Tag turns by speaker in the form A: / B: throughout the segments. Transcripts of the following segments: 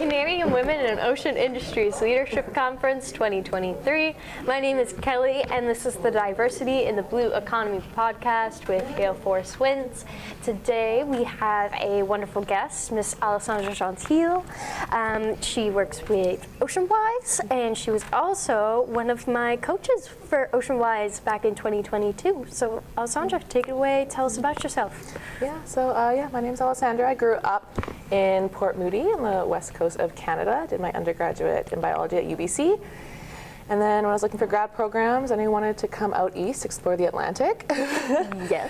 A: Canadian Women in Ocean Industries Leadership Conference 2023. My name is Kelly, and this is the Diversity in the Blue Economy podcast with Gale Force Wins. Today we have a wonderful guest, Miss Alessandra Gentile. She works with OceanWise, and she was also one of my coaches for OceanWise back in 2022. So Alessandra, take it away. Tell us about yourself.
B: My name's Alessandra. I grew up in Port Moody on the west coast of Canada. Did my undergraduate in biology at UBC. And then when I was looking for grad programs, I wanted to come out east, explore the Atlantic.
A: Yes.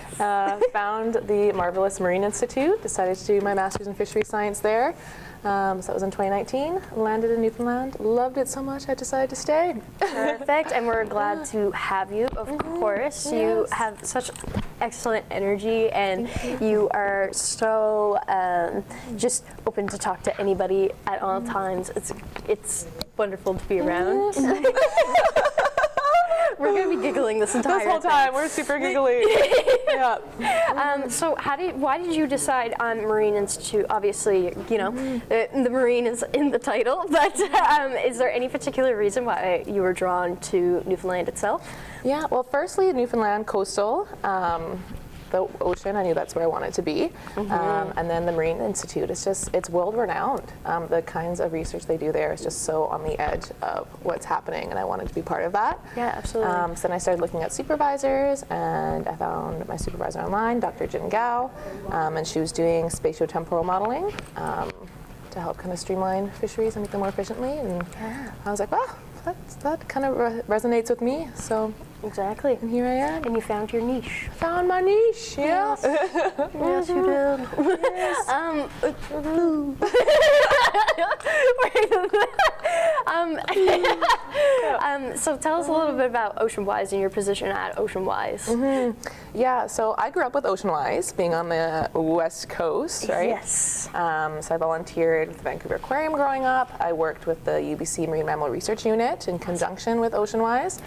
B: Found the marvelous Marine Institute, decided to do my master's in fishery science there. So that was in 2019. Landed in Newfoundland, loved it so much I decided to stay.
A: Perfect, and we're glad to have you, of course.
B: Yes.
A: You have such excellent energy, and you are so just open to talk to anybody at all times. It's wonderful to be around. We're going to be giggling this entire
B: whole time. We're super giggly. Yeah.
A: So why did you decide on Marine Institute? Obviously, you know, the Marine is in the title, but is there any particular reason why you were drawn to Newfoundland itself?
B: Yeah, well, firstly, Newfoundland coastal, the ocean, I knew that's where I wanted to be. And then the Marine Institute, it's world renowned. The kinds of research they do there is just so on the edge of what's happening, and I wanted to be part of that.
A: Yeah, absolutely.
B: So then I started looking at supervisors, and I found my supervisor online, Dr. Gale, and she was doing spatiotemporal modeling to help kind of streamline fisheries and make them more efficiently. And I was like, wow, that kind of resonates with me. So
A: exactly.
B: and here I am.
A: And you found your niche.
B: Found my niche, yeah.
A: Yes, you did. Yes. So tell us a little bit about OceanWise and your position at OceanWise.
B: Yeah, so I grew up with OceanWise, being on the west coast, right?
A: Yes.
B: So I volunteered with the Vancouver Aquarium growing up. I worked with the UBC Marine Mammal Research Unit in conjunction with OceanWise.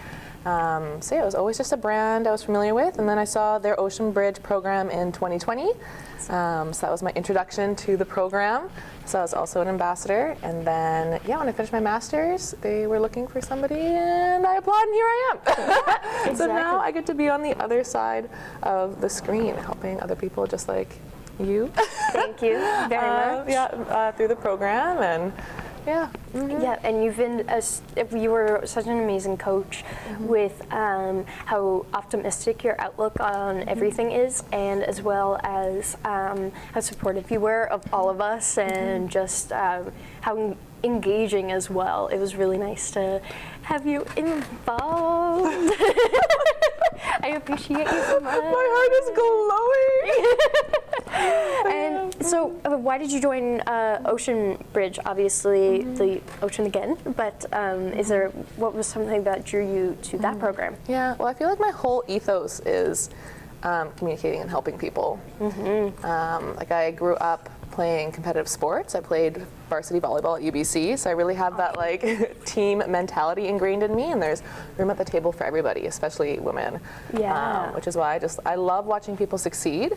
B: So yeah, it was always just a brand I was familiar with, and then I saw their Ocean Bridge program in 2020. So that was my introduction to the program. So I was also an ambassador, and then when I finished my master's, they were looking for somebody, and I applied, and here I am.
A: Exactly.
B: So now I get to be on the other side of the screen, helping other people just like you.
A: Thank you very much.
B: Through the program, and yeah.
A: Yeah, and you were such an amazing coach with how optimistic your outlook on everything is, and as well as how supportive you were of all of us, and just how engaging as well. It was really nice to have you involved. I appreciate you so much.
B: My heart is glowing.
A: And so, why did you join Ocean Bridge? Obviously, the ocean again, but what was something that drew you to that program?
B: Yeah, well, I feel like my whole ethos is communicating and helping people. Like I grew up playing competitive sports. I played varsity volleyball at UBC, so I really have that like team mentality ingrained in me, and there's room at the table for everybody, especially women.
A: Yeah.
B: Which is why I love watching people succeed,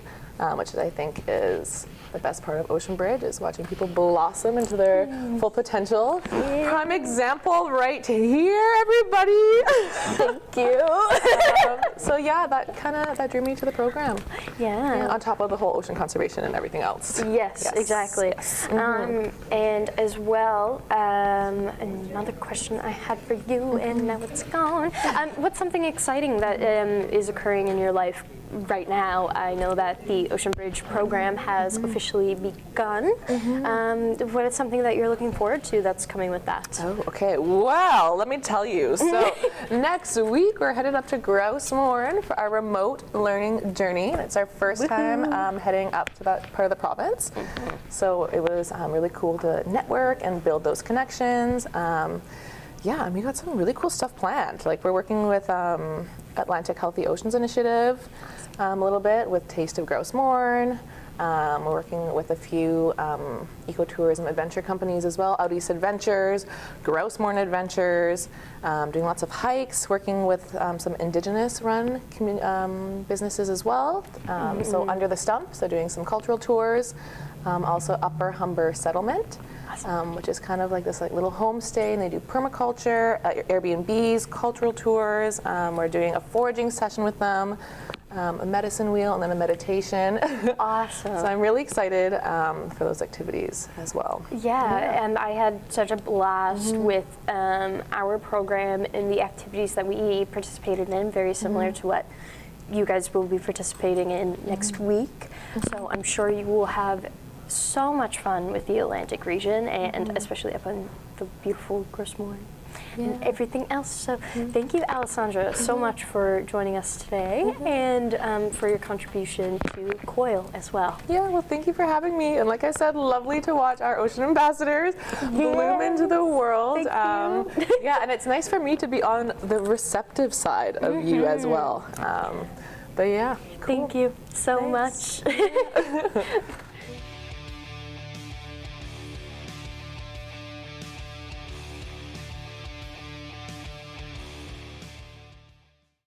B: which I think is the best part of Ocean Bridge, is watching people blossom into their full potential.
A: Yeah.
B: Prime example right here, everybody.
A: Thank you.
B: So yeah, that drew me to the program.
A: Yeah.
B: On top of the whole ocean conservation and everything else.
A: Yes, exactly.
B: Yes.
A: And as well, another question I had for you, and now it's gone. What's something exciting that is occurring in your life right now? I know that the Ocean Bridge program has officially begun. What is something that you're looking forward to that's coming with that?
B: Oh, okay. Wow, let me tell you. So next week we're headed up to Grouse Mourne for our remote learning journey. It's our first time heading up to that part of the province. So it was really cool to network and build those connections. And we got some really cool stuff planned. Like we're working with Atlantic Healthy Oceans Initiative a little bit with Taste of Grouse Mourne. We're working with a few ecotourism adventure companies as well, Out East Adventures, Grouse Mourne Adventures, doing lots of hikes, working with some Indigenous run businesses as well. So Under the Stump, so doing some cultural tours, also Upper Humber Settlement.
A: Awesome.
B: which is kind of like this little homestay, and they do permaculture, Airbnbs, cultural tours. We're doing a foraging session with them, a medicine wheel, and then a meditation.
A: Awesome.
B: So I'm really excited for those activities as well.
A: Yeah, and I had such a blast with our program and the activities that we participated in, very similar to what you guys will be participating in next week. So I'm sure you will have so much fun with the Atlantic region, and especially up in the beautiful Grosmore and everything else. So thank you, Alessandra, so much for joining us today and for your contribution to COIL as well.
B: Yeah, well, thank you for having me. And like I said, lovely to watch our ocean ambassadors bloom into the world. Yeah, and it's nice for me to be on the receptive side of you as well. But yeah, cool.
A: Thank you so much.